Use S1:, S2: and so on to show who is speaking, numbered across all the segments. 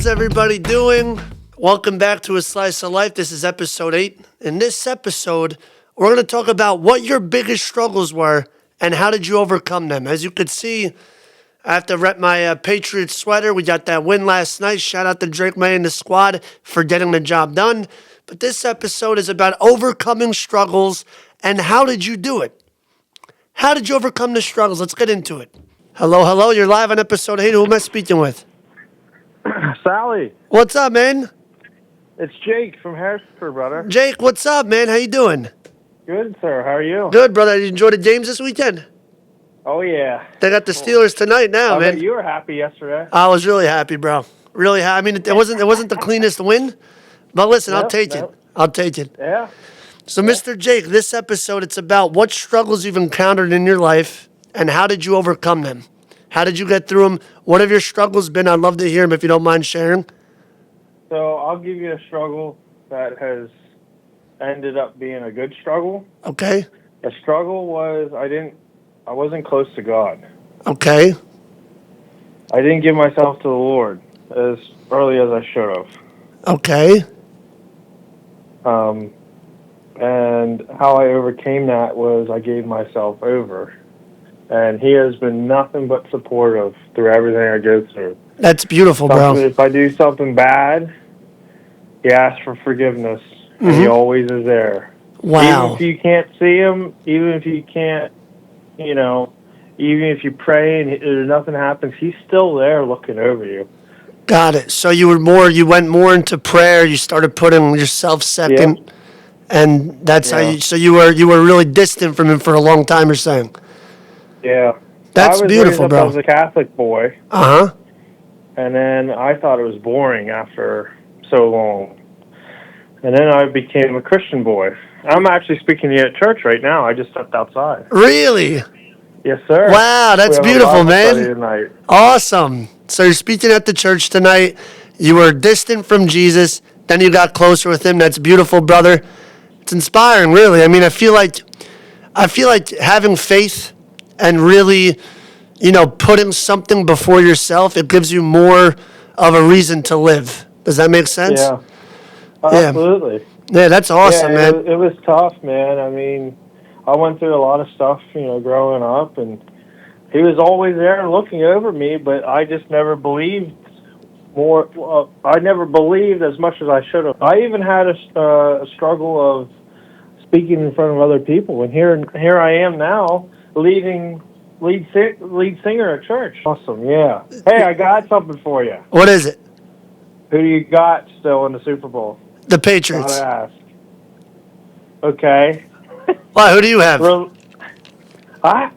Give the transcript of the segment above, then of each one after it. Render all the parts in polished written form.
S1: How's everybody doing? Welcome back to A Slice of Life. This is episode 8. In this episode, we're going to talk about what your biggest struggles were and how did you overcome them. As you could see, I have to rep my Patriots sweater. We got that win last night. Shout out to Drake May and the squad for getting the job done. But this episode is about overcoming struggles and how did you do it? How did you overcome the struggles? Let's get into it. Hello. You're live on episode 8. Who am I speaking with?
S2: Sally.
S1: What's up, man?
S2: It's Jake from Harrisburg, brother.
S1: Jake, what's up, man? How you doing?
S2: Good, sir. How are you?
S1: Good, brother. Did you enjoy the games this weekend?
S2: Oh, yeah.
S1: They got the Steelers tonight now,
S2: I
S1: man.
S2: bet you were happy yesterday.
S1: I was really happy, bro. Really happy. I mean, it wasn't the cleanest win, but listen, I'll take it. I'll take it.
S2: Yeah.
S1: So, Mr. Jake, this episode, it's about what struggles you've encountered in your life and how did you overcome them? How did you get through them? What have your struggles been? I'd love to hear them if you don't mind sharing.
S2: So I'll give you a struggle that has ended up being a good struggle.
S1: Okay.
S2: The struggle was I wasn't close to God.
S1: Okay.
S2: I didn't give myself to the Lord as early as I should have.
S1: Okay.
S2: And how I overcame that was I gave myself over. And he has been nothing but supportive through everything I go through.
S1: That's beautiful, bro.
S2: If I do something bad, he asks for forgiveness, and he always is there.
S1: Wow.
S2: Even if you can't see him, even if you can't, even if you pray and nothing happens, he's still there looking over you.
S1: Got it. So you went more into prayer. You started putting yourself second,
S2: Yep.
S1: and that's how you were really distant from him for a long time. You're saying.
S2: Yeah.
S1: That's beautiful, bro.
S2: I was a Catholic boy.
S1: Uh-huh.
S2: And then I thought it was boring after so long. And then I became a Christian boy. I'm actually speaking to you at church right now. I just stepped outside.
S1: Really?
S2: Yes, sir.
S1: Wow, that's beautiful, man.
S2: Tonight.
S1: Awesome. So you're speaking at the church tonight. You were distant from Jesus. Then you got closer with him. That's beautiful, brother. It's inspiring, really. I mean, I feel like having faith and really, putting something before yourself, it gives you more of a reason to live. Does that make sense?
S2: Yeah. Absolutely.
S1: Yeah, that's awesome, man.
S2: It was tough, man. I mean, I went through a lot of stuff, growing up, and he was always there looking over me, but I just never believed more. I never believed as much as I should have. I even had a struggle of speaking in front of other people, and here I am now, lead singer at church. Awesome, yeah. Hey, I got something for you.
S1: What is it?
S2: Who do you got still in the Super Bowl?
S1: The Patriots.
S2: Gotta ask. Okay.
S1: Why? Who do you have?
S2: I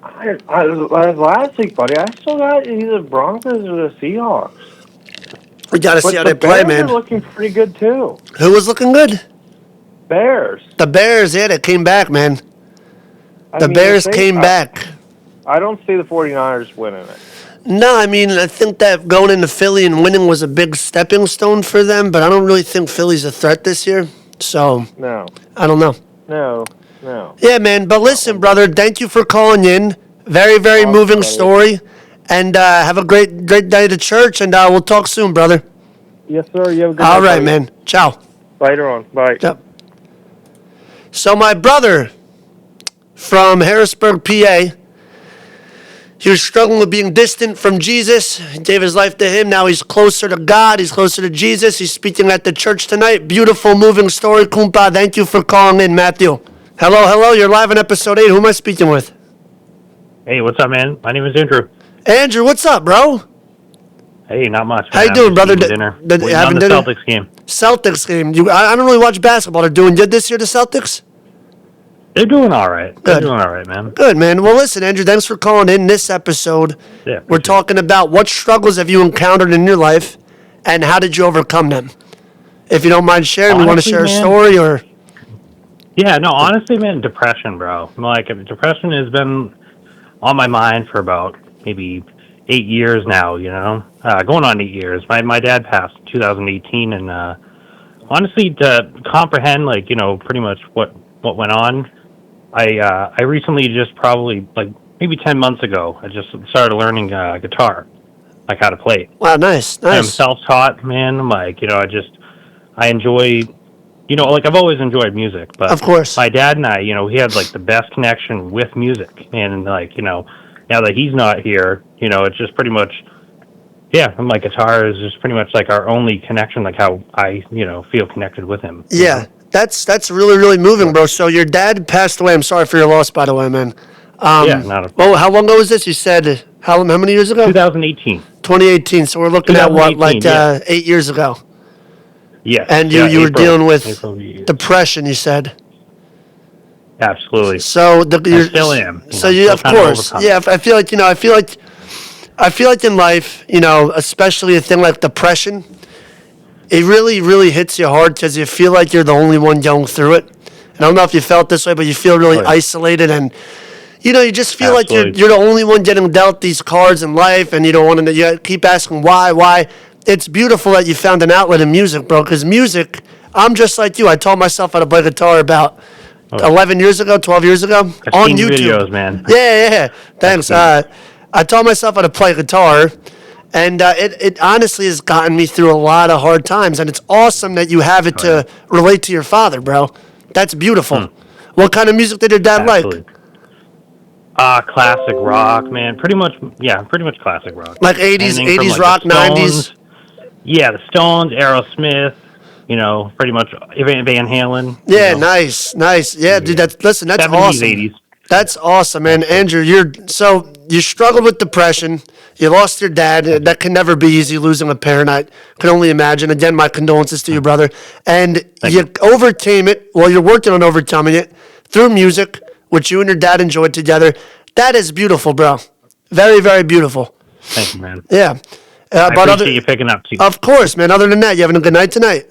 S2: last week, buddy. I still got either Broncos or the Seahawks.
S1: We got to see how they play, man.
S2: The Bears are looking pretty good too.
S1: Who was looking good?
S2: Bears.
S1: The Bears, yeah, they came back, man. The Bears came back.
S2: I don't see the 49ers winning it.
S1: No, I mean, I think that going into Philly and winning was a big stepping stone for them, but I don't really think Philly's a threat this year. So,
S2: no.
S1: I don't know.
S2: No.
S1: Yeah, man, but listen, brother, thank you for calling in. Very, very moving story. And have a great day to church, and we'll talk soon, brother.
S2: Yes, sir. You have a good
S1: All
S2: night,
S1: right,
S2: buddy.
S1: man. Ciao.
S2: Later on. Bye.
S1: Yep. So my brother from Harrisburg, PA, he was struggling with being distant from Jesus. He gave his life to him. Now he's closer to God. He's closer to Jesus. He's speaking at the church tonight. Beautiful, moving story, Kumpa. Thank you for calling in, Matthew. Hello. You're live on episode 8. Who am I speaking with?
S3: Hey, what's up, man? My name is Andrew.
S1: Andrew, what's up, bro?
S3: Hey, not much.
S1: How you doing, brother?
S3: Dinner.
S1: Having
S3: the
S1: dinner?
S3: Celtics game.
S1: Celtics game. I don't really watch basketball. They're doing good this year, the Celtics?
S3: They're doing all right.
S1: Good.
S3: They're doing all right, man.
S1: Good, man. Well, listen, Andrew, thanks for calling in this episode.
S3: Yeah,
S1: we're talking about what struggles have you encountered in your life and how did you overcome them? If you don't mind sharing, you want to share a story or?
S3: Yeah, no, honestly, man, depression, bro. Like, depression has been on my mind for about maybe 8 years now, going on 8 years. My dad passed in 2018, and honestly, to comprehend, pretty much what went on, I recently just probably, maybe 10 months ago, I just started learning guitar. like how to play.
S1: Wow, nice,
S3: I'm
S1: nice.
S3: self-taught, man. I'm like, I enjoy, like I've always enjoyed music,
S1: Of
S3: but
S1: course.
S3: my dad and I, we had like the best connection with music, and like, now that he's not here, it's just pretty much, yeah, I'm like guitar is just pretty much like our only connection, like how I, feel connected with him.
S1: Yeah, that's really really moving,
S3: So,
S1: bro. So your dad passed away. I'm sorry for your loss, by the way, man.
S3: yeah, not a
S1: Oh,
S3: problem.
S1: how long ago was this? You said how many years ago?
S3: 2018.
S1: 2018. So we're looking at what, like
S3: 2018, yeah.
S1: 8 years ago.
S3: Yes.
S1: And you
S3: Yeah,
S1: you were
S3: April.
S1: dealing with
S3: April years.
S1: depression. You said.
S3: Absolutely.
S1: So
S3: I still am.
S1: so you
S3: Still
S1: of
S3: trying to
S1: course,
S3: overcome
S1: yeah.
S3: it.
S1: I feel like in life, especially a thing like depression, it really, really hits you hard because you feel like you're the only one going through it. And I don't know if you felt this way, but you feel really
S3: Oh, yeah.
S1: isolated, and you just feel like
S3: Absolutely.
S1: you're the only one getting dealt these cards in life, and you don't want to. You keep asking why. It's beautiful that you found an outlet in music, bro. Because music, I'm just like you. I taught myself how to play guitar about
S3: Oh, yeah.
S1: 11 years ago, 12 years ago
S3: I've
S1: on
S3: seen
S1: YouTube.
S3: videos, man.
S1: Yeah. Thanks.
S3: seen it.
S1: I taught myself how to play guitar, and it honestly has gotten me through a lot of hard times. And it's awesome that you have it
S3: Oh, yeah.
S1: to relate to your father, bro. That's beautiful. What kind of music did your dad like?
S3: Absolutely. Classic rock, man. Pretty much classic rock.
S1: Like 80s,
S3: Anything from
S1: 80s
S3: like
S1: rock,
S3: the Stones.
S1: 90s.
S3: Yeah, the Stones, Aerosmith. Pretty much Van Halen.
S1: Yeah, nice. Yeah, dude.
S3: Yeah.
S1: That's
S3: 70s,
S1: awesome.
S3: 80s.
S1: That's awesome, man.
S3: Absolutely.
S1: Andrew, you struggled with depression. You lost your dad. That can never be easy, losing a parent. I can only imagine. Again, my condolences to you, brother. And you overcame it. Well, you're working on overcoming it through music, which you and your dad enjoyed together. That is beautiful, bro. Very, very beautiful.
S3: Thank you, man.
S1: Yeah.
S3: I
S1: But
S3: appreciate you picking up too.
S1: of course, man. Other than that, you having a good night tonight?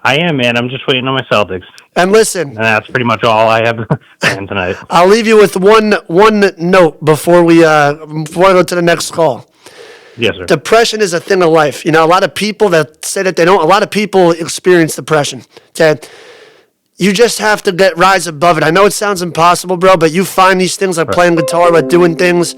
S3: I am, man. I'm just waiting on my Celtics,
S1: And listen,
S3: and that's pretty much all I have planned tonight.
S1: I'll leave you with one note before I go to the next call.
S3: Yes, sir.
S1: Depression is a thing of life. A lot of people that say that they don't. A lot of people experience depression. Okay, you just have to rise above it. I know it sounds impossible, bro, but you find these things like playing guitar, like doing things.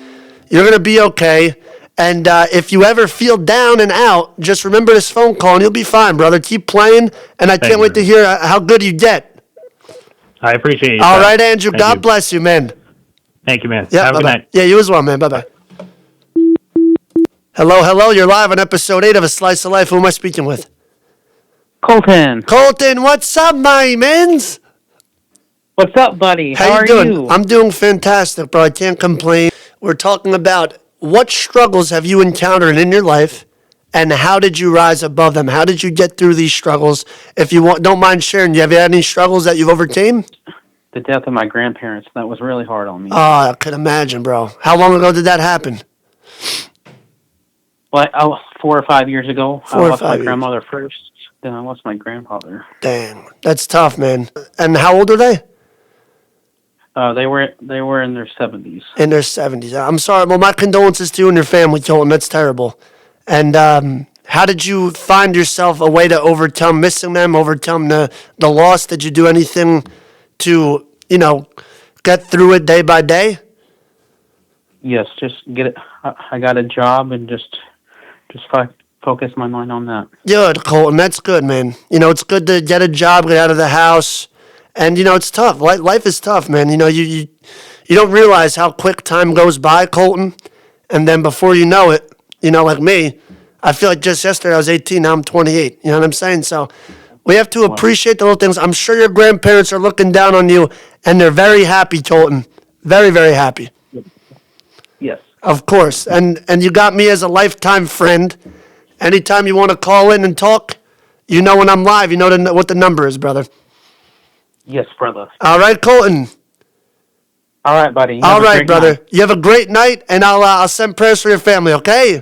S1: You're gonna be okay. And if you ever feel down and out, just remember this phone call, and you'll be fine, brother. Keep playing, and I can't
S3: you,
S1: wait to
S3: man.
S1: hear how good you get.
S3: I appreciate you.
S1: All
S3: sir.
S1: right, Andrew.
S3: Thank
S1: God
S3: you.
S1: bless you, man.
S3: Thank you, man.
S1: Yeah,
S3: Have a good
S1: bye-bye.
S3: night.
S1: Yeah, you as well, man. Bye-bye. Hello. You're live on episode 8 of A Slice of Life. Who am I speaking with?
S4: Colton,
S1: Colton, what's up, my mans?
S4: what's up, buddy?
S1: How
S4: are
S1: you doing?
S4: you?
S1: I'm doing fantastic, bro. I can't complain. We're talking about what struggles have you encountered in your life, and how did you rise above them? How did you get through these struggles? If you don't mind sharing, have you had any struggles that you've overcame?
S4: The death of my grandparents, that was really hard on me.
S1: Oh, I could imagine, bro. How long ago did that happen?
S4: Well, 4 or 5 years ago,
S1: 4
S4: I
S1: or
S4: lost
S1: 5
S4: my
S1: years.
S4: grandmother first, then I lost my grandfather.
S1: Dang, that's tough, man. And how old are they?
S4: They were in their 70s.
S1: In their 70s. I'm sorry. Well, my condolences to you and your family, Colton. That's terrible. And how did you find yourself a way to overcome missing them, overcome the loss? Did you do anything to, get through it day by day?
S4: Yes, just get it. I got a job and just focus my mind on that.
S1: Good, Colton. That's good, man. It's good to get a job, get out of the house. And, it's tough. Life is tough, man. You don't realize how quick time goes by, Colton. And then before you know it, like me, I feel like just yesterday I was 18, now I'm 28. You know what I'm saying? So we have to appreciate the little things. I'm sure your grandparents are looking down on you, and they're very happy, Colton. Very, very happy.
S4: Yes.
S1: Of course. And you got me as a lifetime friend. Anytime you want to call in and talk, you know when I'm live. You know what the number is, brother.
S4: Yes, brother.
S1: All right, Colton.
S4: All right, buddy.
S1: All
S4: Have a
S1: right,
S4: great
S1: brother.
S4: night.
S1: You have a great night, and I'll send prayers for your family, okay?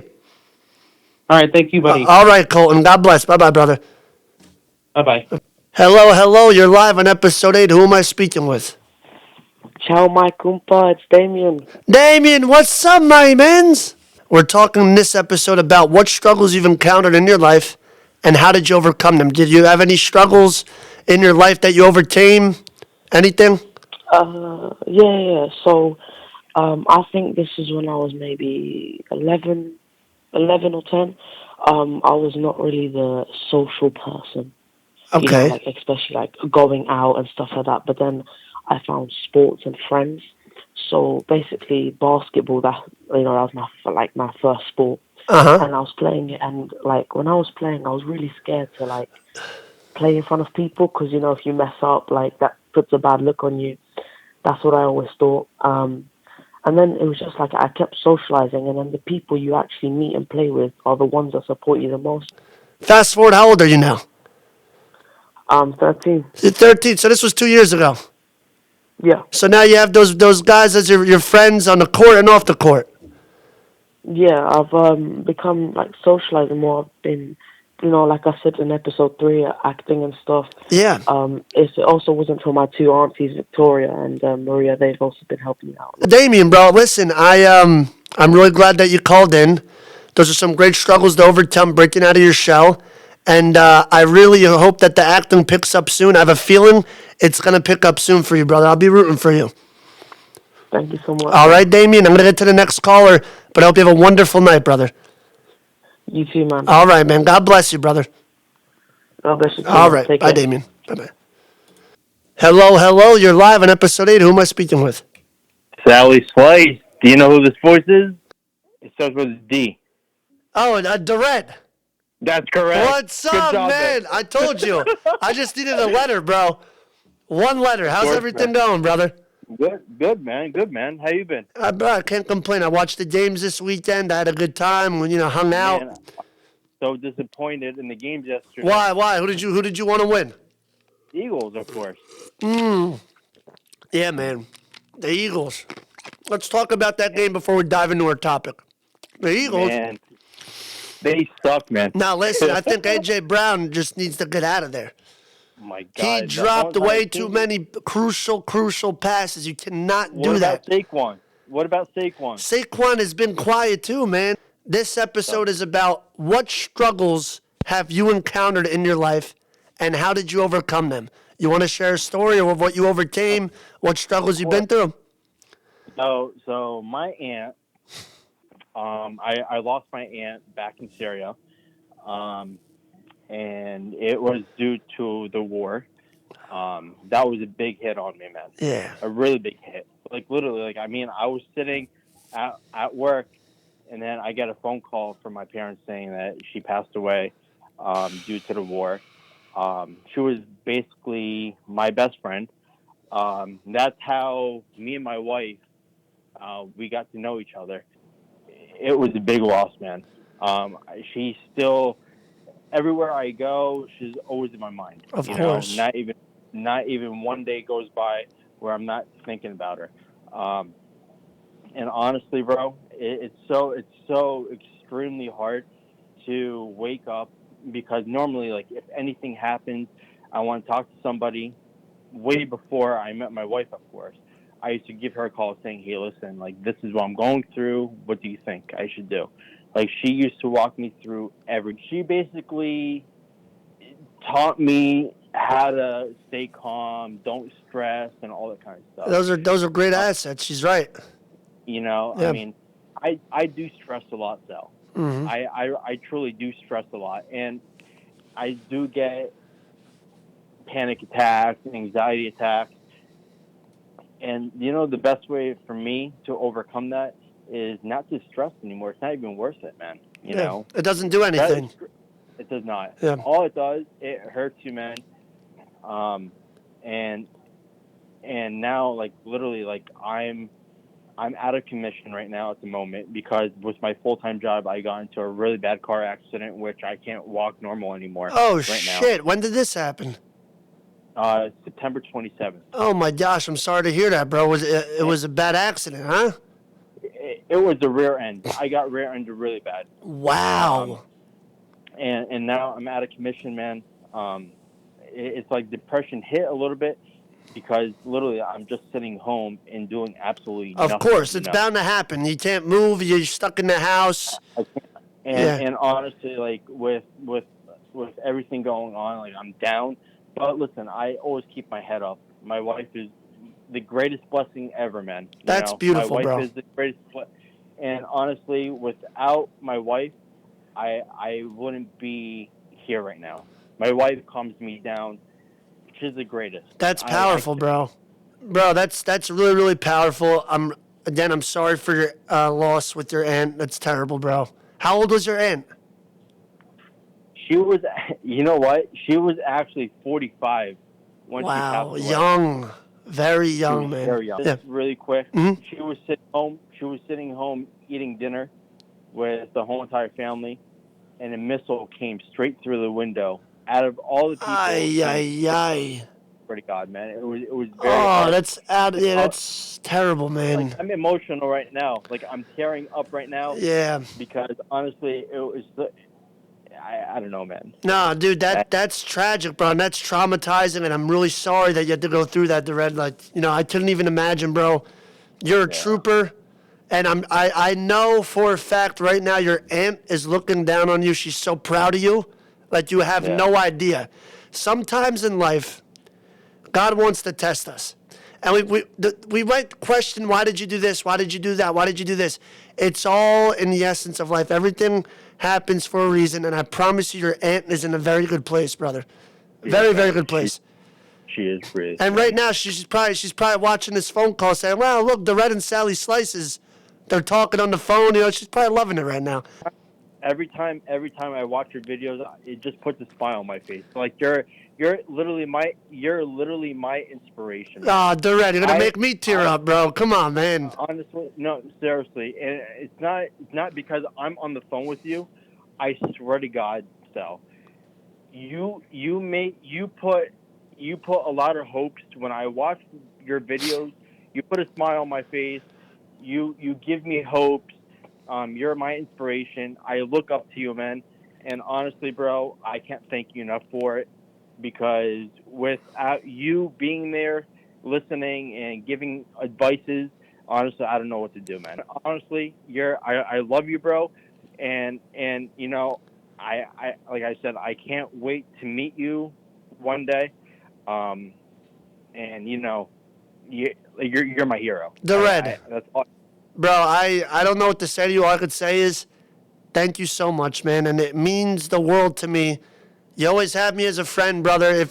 S4: All right, thank you, buddy.
S1: All right, Colton. God bless. Bye-bye, brother.
S4: Bye-bye.
S1: Hello. You're live on episode 8. Who am I speaking with?
S5: Ciao, my compa. It's Damien.
S1: Damien, what's up, my mans? We're talking in this episode about what struggles you've encountered in your life and how did you overcome them. Did you have any struggles in your life that you overcame? Anything?
S5: Yeah. So, I think this is when I was maybe 11, 11 or 10, I was not really the social person. You know,
S1: Okay.
S5: like especially like going out and stuff like that. But then I found sports and friends. So basically, basketball. That was my first sport,
S1: Uh-huh.
S5: and I was playing it. And like when I was playing, I was really scared to like play in front of people because if you mess up, like that puts a bad look on you. That's what I always thought. And then it was just like I kept socializing, and then the people you actually meet and play with are the ones that support you the most.
S1: Fast forward, how old are you now?
S5: 13.
S1: You're 13, so this was 2 years ago.
S5: Yeah.
S1: So now you have those guys as your friends on the court and off the court.
S5: Yeah, I've become like socializing more. I've been, like I said in episode 3, acting and stuff.
S1: Yeah.
S5: It also wasn't for my two aunties, Victoria and Maria. They've also been helping me out.
S1: Damien, bro, listen, I'm really glad that you called in. Those are some great struggles to overcome, breaking out of your shell. And I really hope that the acting picks up soon. I have a feeling it's going to pick up soon for you, brother. I'll be rooting for you.
S5: Thank you so much.
S1: All right, Damien, I'm going to get to the next caller, but I hope you have a wonderful night, brother.
S5: You too, man.
S1: All right, man. God bless you, brother.
S5: God bless you too.
S1: All
S5: man.
S1: right.
S5: Take
S1: Bye,
S5: care.
S1: Damien. Bye-bye. Hello. You're live on episode 8. Who am I speaking with?
S6: Sally Slice. Do you know who this voice is? It starts with a D.
S1: Oh, Durrett.
S6: That's correct.
S1: What's
S6: Good
S1: up,
S6: job,
S1: man? I told you. I just needed a letter, bro. One letter. How's
S6: course,
S1: everything
S6: man.
S1: going, brother?
S6: Good, man. Good, man. How you been?
S1: Bro, I can't complain. I watched the games this weekend. I had a good time. Hung out.
S6: Man, so disappointed in the games yesterday.
S1: Why? Who did you want to win?
S6: Eagles, of course.
S1: Yeah, man. The Eagles. Let's talk about that game before we dive into our topic. The Eagles.
S6: Man, they suck, man.
S1: Now, listen, I think A.J. Brown just needs to get out of there.
S6: My God.
S1: He dropped way too many crucial passes. You cannot do that.
S6: What about Saquon?
S1: Saquon has been quiet too, man. This episode is about what struggles have you encountered in your life and how did you overcome them? You want to share a story of what you overcame, what struggles you've been through?
S6: So my aunt, I lost my aunt back in Syria, and it was due to the war. That was a big hit on me, man.
S1: Yeah.
S6: A really big hit. Like literally, I was sitting at work, and then I get a phone call from my parents saying that she passed away due to the war. She was basically my best friend. That's how me and my wife we got to know each other. It was a big loss, man. She's still everywhere I go. She's always in my mind.
S1: Of course.
S6: Not even one day goes by where I'm not thinking about her. And honestly, bro, it's so extremely hard to wake up because normally, like, if anything happens, I want to talk to somebody. Way before I met my wife, of course, I used to give her a call saying, "Hey, listen, like, this is what I'm going through. What do you think I should do?" Like, she used to walk me through she basically taught me how to stay calm, don't stress, and all that kind of stuff.
S1: Those are great assets. She's right.
S6: Yeah. I mean, I do stress a lot, though.
S1: Mm-hmm.
S6: I truly do stress a lot, and I do get panic attacks and anxiety attacks. And the best way for me to overcome that is not to stress anymore. It's not even worth it, man. You know,
S1: it doesn't do anything.
S6: It does not.
S1: Yeah.
S6: All it does, it hurts you, man. And now, like, literally, like, I'm out of commission right now at the moment because with my full-time job, I got into a really bad car accident, which I can't walk normal anymore.
S1: Oh,
S6: right
S1: shit. When did this happen?
S6: Now. September 27th.
S1: Oh, my gosh. I'm sorry to hear that, bro. It was a bad accident, huh?
S6: It was the rear end. I got rear-ended really bad.
S1: Wow.
S6: And now I'm out of commission, man. It's like depression hit a little bit because literally I'm just sitting home and doing absolutely nothing.
S1: Of course, it's bound to happen. You can't move. You're stuck in the house.
S6: And honestly, like with everything going on, like I'm down. But listen, I always keep my head up. My wife is the greatest blessing ever, man.
S1: That's beautiful,
S6: my wife
S1: bro.
S6: is the greatest. And honestly, without my wife, I wouldn't be here right now. My wife calms me down. She's the greatest.
S1: That's powerful, bro. Bro, that's really, really powerful. I'm sorry for your loss with your aunt. That's terrible, bro. How old was your aunt?
S6: She was, you know what? She was actually 45 when she passed
S1: Wow,
S6: away.
S1: young, very
S6: She
S1: young,
S6: was
S1: man.
S6: very young.
S1: Yeah.
S6: Just really quick.
S1: Mhm.
S6: She was sitting home eating dinner with the whole entire family, and a missile came straight through the window. Out of all the people,
S1: Ay, ay, ay.
S6: swear to God, man, it was very
S1: Oh,
S6: hard.
S1: that's terrible, man.
S6: Like, I'm emotional right now. Like, I'm tearing up right now
S1: Yeah.
S6: because honestly, it was. I don't know, man.
S1: No, dude, that's tragic, bro. And that's traumatizing, and I'm really sorry that you had to go through that, Red. Like, I couldn't even imagine, bro. You're a trooper, and I know for a fact right now your aunt is looking down on you. She's so proud of you, like you have no idea. Sometimes in life, God wants to test us. And we might question, why did you do this? Why did you do that? Why did you do this? It's all in the essence of life. Everything happens for a reason, and I promise you your aunt is in a very good place, brother. Very, very good place.
S6: She is really.
S1: And right now, she's probably watching this phone call saying, wow, look, the Red and Sally Slices, they're talking on the phone. She's probably loving it right now.
S6: Every time I watch your videos, it just puts a smile on my face. Like you're literally my inspiration.
S1: Ah, Red, you're gonna make me tear up, bro. Come on, man.
S6: Honestly, no, seriously, and it's not because I'm on the phone with you. I swear to God, Sal, you put a lot of hopes when I watch your videos. You put a smile on my face. You give me hopes. You're my inspiration. I look up to you, man. And honestly, bro, I can't thank you enough for it, because without you being there, listening and giving advices, honestly, I don't know what to do, man. Honestly, I love you, bro. And I like I said, I can't wait to meet you one day. And you're my hero.
S1: The Red.
S6: That's all.
S1: Bro, I don't know what to say to you. All I could say is thank you so much, man. And it means the world to me. You always have me as a friend, brother.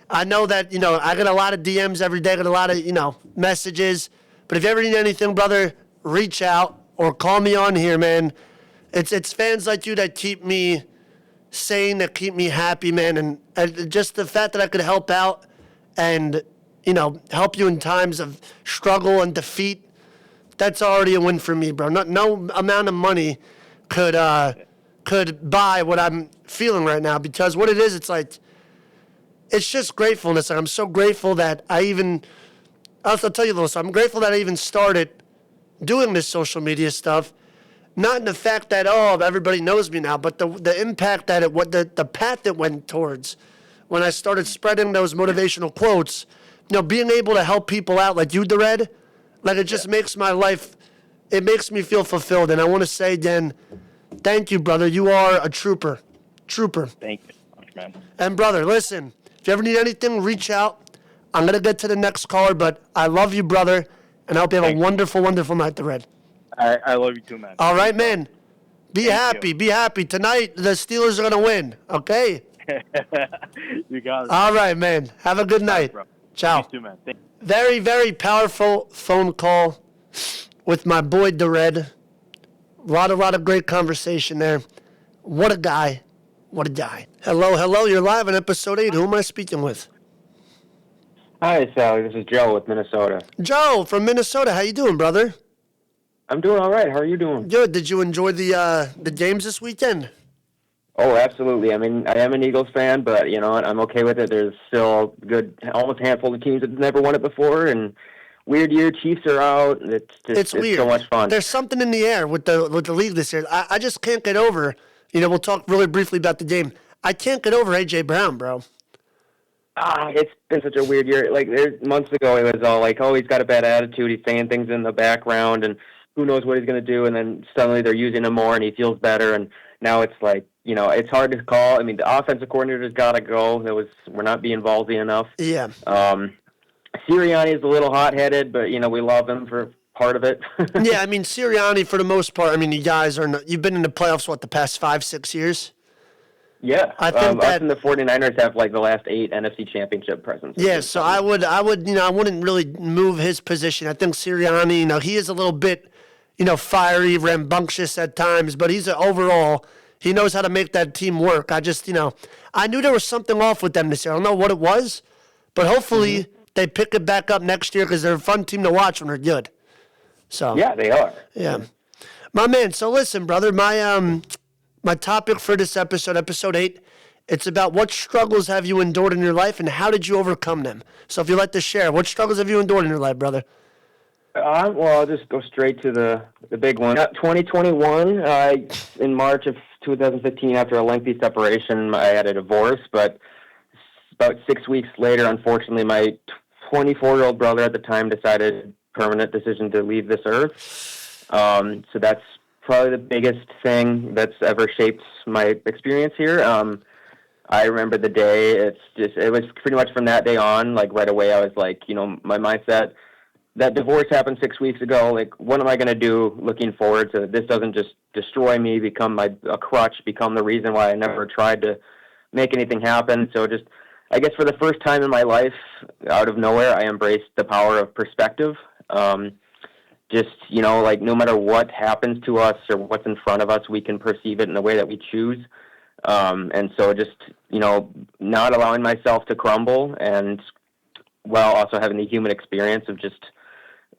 S1: I know that, I get a lot of DMs every day, I get a lot of, messages. But if you ever need anything, brother, reach out or call me on here, man. It's fans like you that keep me sane, that keep me happy, man. And just the fact that I could help out and, help you in times of struggle and defeat, that's already a win for me, bro. No amount of money could buy what I'm feeling right now, because what it is, it's just gratefulness. And I'm so grateful that I'll tell you a little something. I'm grateful that I even started doing this social media stuff. Not in the fact that, everybody knows me now, but the impact that the path it went towards when I started spreading those motivational quotes, being able to help people out like you, the Red. Like, it just makes my life, it makes me feel fulfilled. And I want to say again, thank you, brother. You are a trooper. Trooper.
S6: Thank you so much, man.
S1: And, brother, listen, if you ever need anything, reach out. I'm going to get to the next caller, but I love you, brother. And I hope you have a wonderful, wonderful night, the Red.
S6: I love you too, man.
S1: All right, man. Be happy.
S6: you.
S1: Be happy. Tonight, the Steelers are going to win, okay?
S6: You got it.
S1: All right, man. Have a good night.
S6: Bro.
S1: Ciao.
S6: You too, man. Thank you.
S1: Very, very powerful phone call with my boy, the Red. A lot of great conversation there. What a guy. What a guy. Hello. You're live on episode 8. Who am I speaking with?
S7: Hi, Sally. This is Joe with Minnesota.
S1: Joe from Minnesota. How you doing, brother?
S7: I'm doing all right. How are you doing?
S1: Good. Did you enjoy the games this weekend?
S7: Oh, absolutely. I mean, I am an Eagles fan, but you know what? I'm okay with it. There's still a good, almost handful of teams that never won it before, and weird year. Chiefs are out. It's
S1: weird.
S7: So much fun.
S1: There's something in the air with the league this year. I just can't get over. We'll talk really briefly about the game. I can't get over AJ Brown, bro.
S7: It's been such a weird year. Like, months ago, it was all like, oh, he's got a bad attitude. He's saying things in the background, and who knows what he's going to do. And then suddenly they're using him more, and he feels better. And now it's like, it's hard to call. I mean, the offensive coordinator's got to go. We're not being ballsy enough.
S1: Yeah.
S7: Sirianni is a little hot-headed, but we love him for part of it.
S1: Yeah, I mean, Sirianni, for the most part, I mean, you guys you've been in the playoffs, the past 5-6 years?
S7: Yeah,
S1: I think
S7: us and the 49ers have like the last 8 NFC Championship presents.
S1: Yeah, so I would, I wouldn't really move his position. I think Sirianni, he is a little bit, fiery, rambunctious at times, but overall, he knows how to make that team work. I just, I knew there was something off with them this year. I don't know what it was, but hopefully they pick it back up next year because they're a fun team to watch when they're good. So
S7: yeah, they are.
S1: Yeah, my man. So listen, brother, my topic for this episode 8, it's about what struggles have you endured in your life and how did you overcome them? So if you'd like to share, what struggles have you endured in your life, brother?
S7: Well, I'll just go straight to the big one. 2021, in March of 2015, after a lengthy separation, I had a divorce, but about 6 weeks later, unfortunately, my 24-year-old brother at the time decided permanent decision to leave this earth. So that's probably the biggest thing that's ever shaped my experience here. I remember the day. It was pretty much from that day on, like right away, I was like, my mindset, that divorce happened 6 weeks ago. Like, what am I going to do looking forward to this? Doesn't just destroy me, become a crutch, become the reason why I never tried to make anything happen. So just, I guess for the first time in my life, out of nowhere, I embraced the power of perspective. Like no matter what happens to us or what's in front of us, we can perceive it in the way that we choose. And so just, not allowing myself to crumble and while also having the human experience of just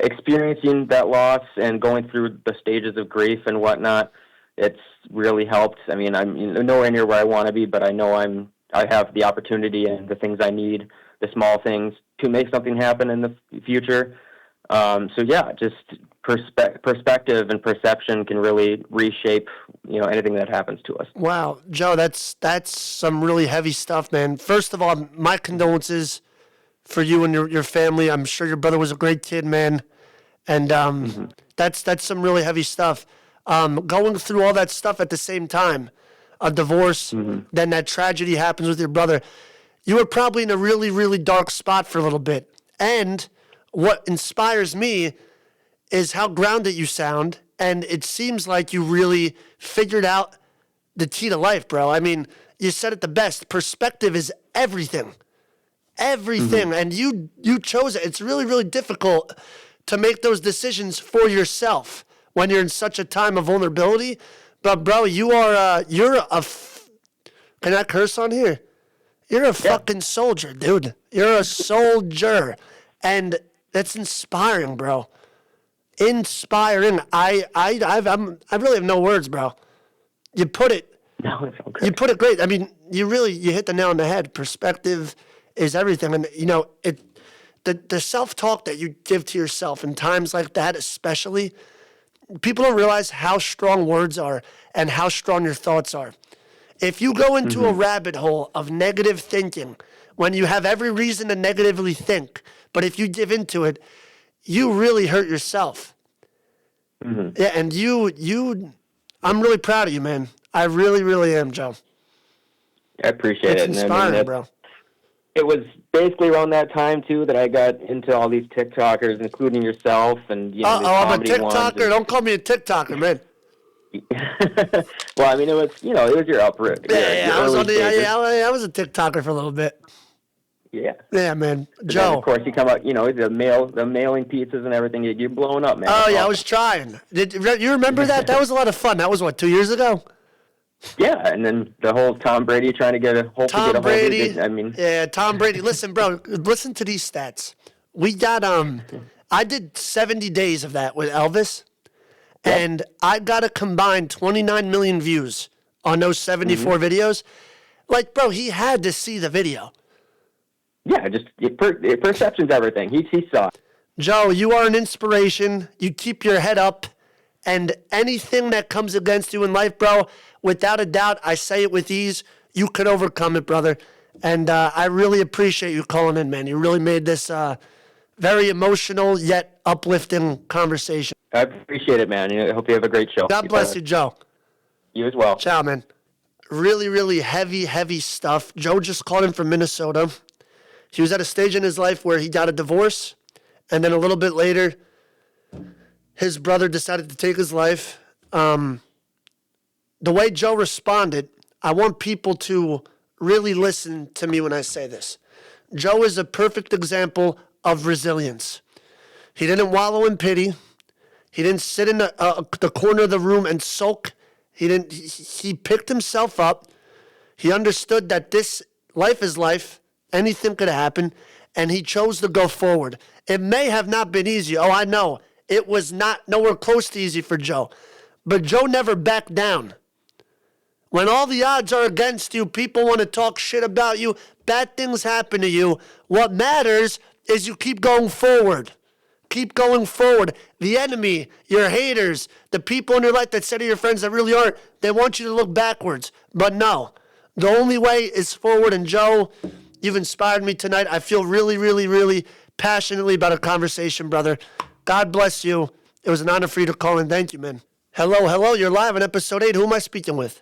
S7: experiencing that loss and going through the stages of grief and whatnot, it's really helped. I mean, I'm nowhere near where I want to be, but I know I have the opportunity and the things I need, the small things to make something happen in the future. So yeah, just perspective and perception can really reshape, anything that happens to us.
S1: Wow, Joe, that's some really heavy stuff, man. First of all, my condolences for you and your family. I'm sure your brother was a great kid, man. And that's some really heavy stuff. Going through all that stuff at the same time, a divorce, then that tragedy happens with your brother. You were probably in a really, really dark spot for a little bit. And what inspires me is how grounded you sound, and it seems like you really figured out the key to life, bro. I mean, you said it the best. Perspective is everything. Everything. And you chose it. It's really, really difficult to make those decisions for yourself when you're in such a time of vulnerability. But, bro, can I curse on here? You're a fucking soldier, dude. You're a soldier. And that's inspiring, bro. Inspiring. I really have no words, bro. You put it.
S7: No, it's okay.
S1: You put it great. I mean, you hit the nail on the head. Perspective is everything, and the self-talk that you give to yourself in times like that, especially, people don't realize how strong words are and how strong your thoughts are. If you go into a rabbit hole of negative thinking when you have every reason to negatively think, but if you give into it, you really hurt yourself. Yeah, and I'm really proud of you, man. I really, really am, Joe.
S7: I appreciate it.
S1: It's inspiring, bro.
S7: It was basically around that time too that I got into all these TikTokers, including yourself, and
S1: I'm a TikToker. Don't call me a TikToker, man.
S7: Well, I mean, it was your upper.
S1: I was a TikToker for a little bit.
S7: Yeah.
S1: Yeah, man. Joe.
S7: Then, of course, you come out, the mailing pizzas and everything. You're blowing up, man.
S1: Oh, yeah, I was trying. You remember that? That was a lot of fun. That was, 2 years ago?
S7: Yeah, and then the whole Tom Brady trying to get a hold
S1: Tom Brady.
S7: Yeah,
S1: Tom Brady. Listen, bro, listen to these stats. We got, I did 70 days of that with Elvis, and I got a combined 29 million views on those 74 videos. Like, bro, he had to see the video.
S7: Yeah, just perception's everything. He saw it.
S1: Joe, you are an inspiration. You keep your head up, and anything that comes against you in life, bro, without a doubt, I say it with ease, you could overcome it, brother. And I really appreciate you calling in, man. You really made this very emotional yet uplifting conversation.
S7: I appreciate it, man. I hope you have a great show.
S1: God bless you, Joe.
S7: You as well.
S1: Ciao, man. Really, really heavy, heavy stuff. Joe just called in from Minnesota. He was at a stage in his life where he got a divorce, and then a little bit later, his brother decided to take his life. The way Joe responded, I want people to really listen to me when I say this. Joe is a perfect example of resilience. He didn't wallow in pity. He didn't sit in the corner of the room and sulk. He picked himself up. He understood that this life is life. Anything could happen. And he chose to go forward. It may have not been easy. Oh, I know. It was not nowhere close to easy for Joe. But Joe never backed down. When all the odds are against you, people want to talk shit about you, bad things happen to you. What matters is you keep going forward. Keep going forward. The enemy, your haters, the people in your life that said to your friends that really aren't, they want you to look backwards. But no, the only way is forward. And Joe, you've inspired me tonight. I feel really, really, really passionately about a conversation, brother. God bless you. It was an honor for you to call in. Thank you, man. Hello. You're live on episode 8. Who am I speaking with?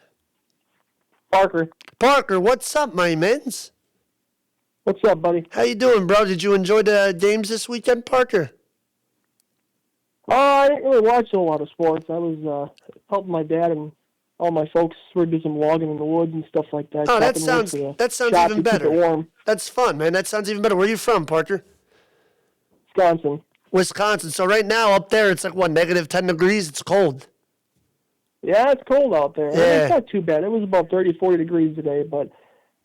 S8: Parker.
S1: Parker, what's up, my mans?
S8: What's up, buddy?
S1: How you doing, bro? Did you enjoy the games this weekend, Parker?
S8: I didn't really watch a lot of sports. I was helping my dad and all my folks were doing some logging in the woods and stuff like that.
S1: Oh, that sounds even better.
S8: Keep it warm.
S1: That's fun, man. That sounds even better. Where are you from, Parker? Wisconsin. So right now up there, it's like what, negative 10 degrees? It's cold.
S8: Yeah, it's cold out there.
S1: Yeah.
S8: It's not too bad. It was about 30, 40 degrees today, but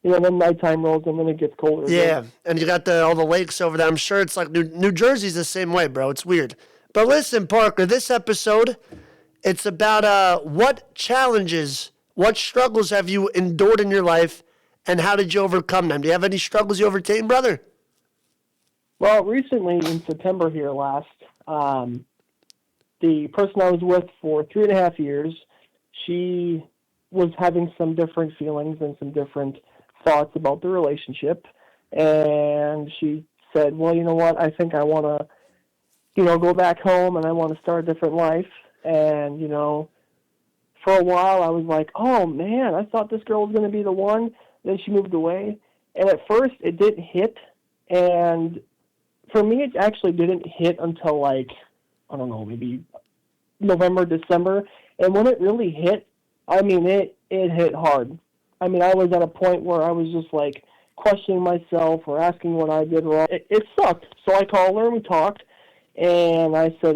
S8: then nighttime rolls and then it gets colder.
S1: Yeah,
S8: again.
S1: and you got all the lakes over there. I'm sure it's like New Jersey's the same way, bro. It's weird. But listen, Parker, this episode, it's about what challenges, what struggles have you endured in your life, and how did you overcome them? Do you have any struggles you overcame, brother?
S8: Well, recently in September here last, the person I was with for 3.5 years, she was having some different feelings and some different thoughts about the relationship. And she said, well, you know what, I think I want to, go back home and I want to start a different life. And, for a while I was like, oh man, I thought this girl was going to be the one. Then she moved away. And at first it didn't hit. And for me, it actually didn't hit until maybe November, December. And when it really hit, it hit hard. I was at a point where I was just questioning myself or asking what I did wrong. It sucked. So I called her and we talked. And I said,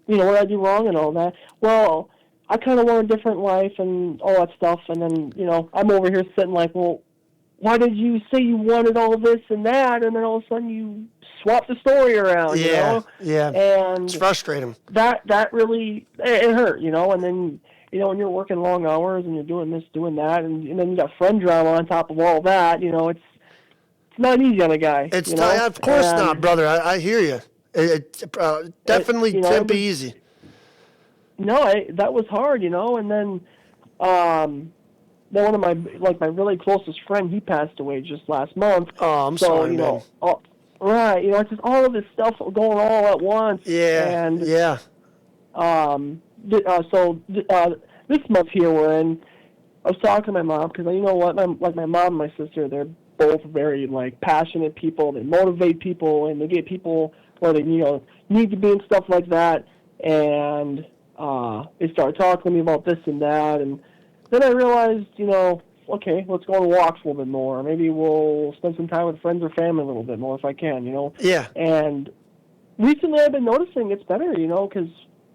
S8: what did I do wrong and all that? Well, I kind of want a different life and all that stuff. And then, I'm over here sitting well, why did you say you wanted all this and that? And then all of a sudden you swap the story around,
S1: Yeah.
S8: And
S1: it's frustrating.
S8: That really, it hurt, And then, when you're working long hours and you're doing this, doing that, and then you got friend drama on top of all that, it's not easy on a guy.
S1: It's of course not, brother. I hear you. It definitely can't be easy.
S8: No, that was hard, And then one of my really closest friend, he passed away just last month.
S1: Oh, I'm sorry, man.
S8: Right, it's just all of this stuff going all at once.
S1: Yeah,
S8: and
S1: yeah.
S8: This month here we're in, I was talking to my mom because you know what, my mom and my sister, they're both very passionate people. They motivate people and they get people where they need to be and stuff like that. And they started talking to me about this and that, and then I realized, okay, let's go on walks a little bit more. Maybe we'll spend some time with friends or family a little bit more if I can,
S1: Yeah.
S8: And recently I've been noticing it's better, because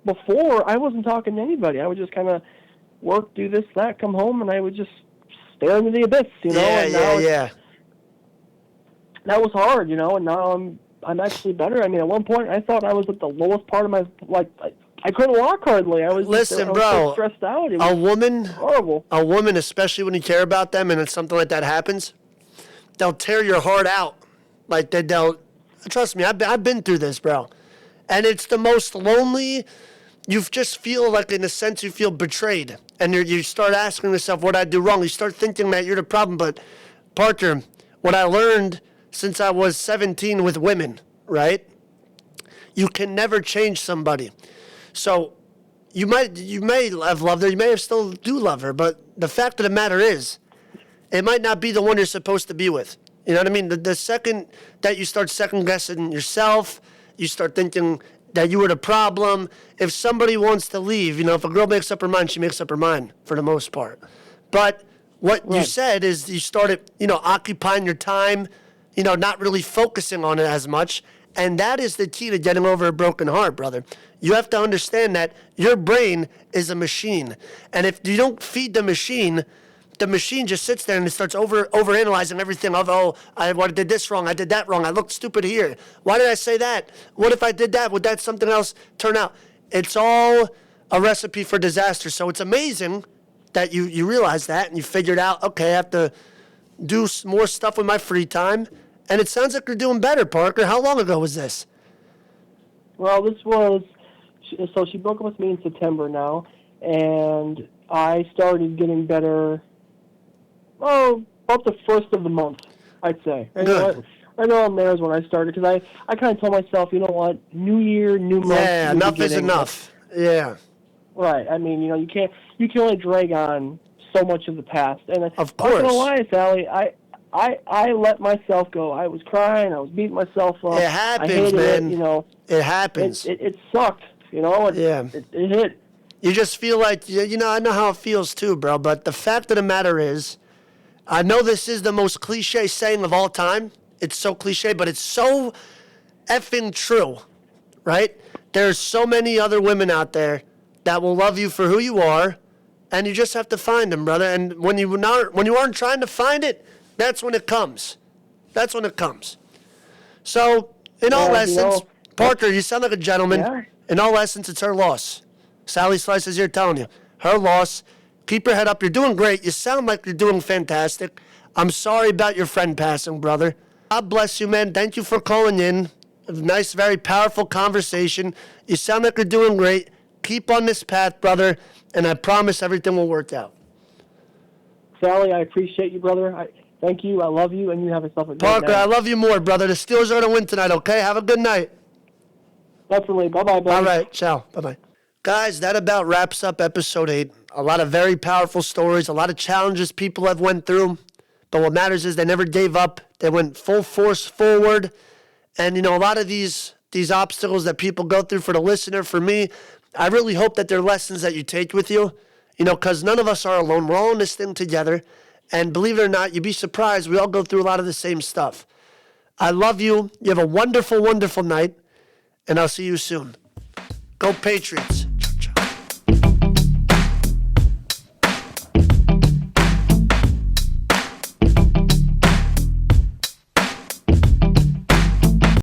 S8: before I wasn't talking to anybody. I would just kind of work, do this, that, come home, and I would just stare into the abyss,
S1: Yeah.
S8: That was hard, and now I'm actually better. At one point I thought I was at the lowest part of my, I couldn't walk hardly. I was so stressed out. It was horrible.
S1: A woman, especially when you care about them and it's something like that happens, they'll tear your heart out. They'll trust me, I've been through this, bro. And it's the most lonely. You just feel in a sense, you feel betrayed. And you start asking yourself, what did I do wrong? You start thinking that you're the problem. But, Parker, what I learned since I was 17 with women, right? You can never change somebody. So you may have loved her, you may have still do love her, but the fact of the matter is, it might not be the one you're supposed to be with. You know what I mean? The second that you start second guessing yourself, you start thinking, that you were the problem. If somebody wants to leave, if a girl makes up her mind, she makes up her mind for the most part. But what you said is you started, occupying your time, not really focusing on it as much. And that is the key to getting over a broken heart, brother. You have to understand that your brain is a machine. And if you don't feed the machine just sits there and it starts overanalyzing everything of, I did this wrong, I did that wrong, I looked stupid here. Why did I say that? What if I did that? Would that something else turn out? It's all a recipe for disaster. So it's amazing that you realize that and you figured out, okay, I have to do more stuff with my free time. And it sounds like you're doing better, Parker. How long ago was this?
S8: Well, so she broke up with me in September now, and I started getting better, about the first of the month, I'd say.
S1: Good.
S8: Right around there is when I started, because I kind of told myself, you know what, new year, new month.
S1: Yeah, enough is enough. Yeah.
S8: Right. I mean, you can only drag on so much of the past. And
S1: of course.
S8: I'm not gonna lie, Sally, I let myself go. I was crying. I was beating myself up.
S1: It happens,
S8: I hated
S1: man. It happens.
S8: It sucked. It hit.
S1: You just feel like, I know how it feels too, bro. But the fact of the matter is, I know this is the most cliche saying of all time. It's so cliche, but it's so effing true, right? There's so many other women out there that will love you for who you are, and you just have to find them, brother. And when you aren't trying to find it, that's when it comes. That's when it comes. So, in all essence, Parker, you sound like a gentleman.
S8: Yeah.
S1: In all essence, it's her loss. Sally Slice is here telling you. Her loss. Keep your head up. You're doing great. You sound like you're doing fantastic. I'm sorry about your friend passing, brother. God bless you, man. Thank you for calling in. A nice, very powerful conversation. You sound like you're doing great. Keep on this path, brother, and I promise everything will work out.
S8: Sally, I appreciate you, brother. Thank you. I love you, and you have yourself a great
S1: Parker,
S8: night.
S1: I love you more, brother. The Steelers are going to win tonight, okay? Have a good night.
S8: Definitely. Bye-bye, buddy.
S1: All right. Ciao. Bye-bye. Guys, that about wraps up episode 8. A lot of very powerful stories, a lot of challenges people have went through. But what matters is they never gave up. They went full force forward. And, a lot of these obstacles that people go through, for the listener, for me, I really hope that they're lessons that you take with you. Because none of us are alone. We're all in this thing together. And believe it or not, you'd be surprised. We all go through a lot of the same stuff. I love you. You have a wonderful, wonderful night. And I'll see you soon. Go Patriots.